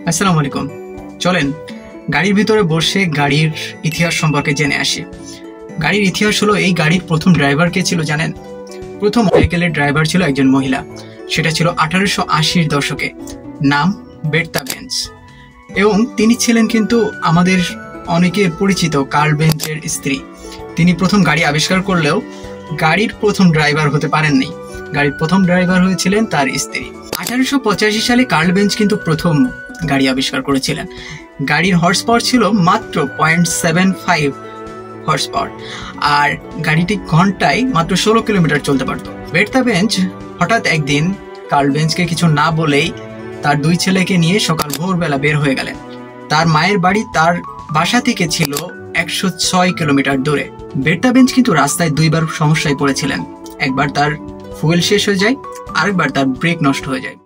আসসালামু আলাইকুম। চলেন গাড়ির ভিতরে বসে গাড়ির ইতিহাস সম্পর্কে জেনে আসি। গাড়ির ইতিহাস হলো, এই গাড়ির প্রথম ড্রাইভার কে ছিল জানেন? প্রথম সাইকেলের ড্রাইভার ছিল একজন মহিলা। সেটা ছিল 1880-র দশকে। নাম বের্তা বেঞ্জ। এবং তিনি ছিলেন কিন্তু আমাদের অনেকের পরিচিত কার্ল বেঞ্জের স্ত্রী। তিনি প্রথম গাড়ি আবিষ্কার করলেও গাড়ির প্রথম ড্রাইভার হতে পারেননি। গাড়ির প্রথম ড্রাইভার হয়েছিলেন তার স্ত্রী। 1885 সালে কার্ল বেঞ্জ কিন্তু প্রথম গাড়ি আবিষ্কার করেছিলেন। গাড়ির হর্স পাওয়ার ছিল মাত্র 0.75 হর্স পাওয়ার, আর গাড়িটি ঘন্টায় মাত্র 16 কিলোমিটার চলতে পারত। বের্তা বেঞ্জ হঠাৎ একদিন কার্ল বেঞ্জকে কিছু না বলেই তার দুই ছেলেকে নিয়ে সকাল ভোরবেলা বের হয়ে গেলেন। তার মায়ের বাড়ি তার বাসা থেকে ছিল 106 কিলোমিটার দূরে। বের্তা বেঞ্জ কিন্তু রাস্তায় দুইবার সমস্যায় পড়েছিলেন। একবার তার ফুয়েল শেষ হয়ে যায়, আরেকবার তার ব্রেক নষ্ট হয়ে যায়।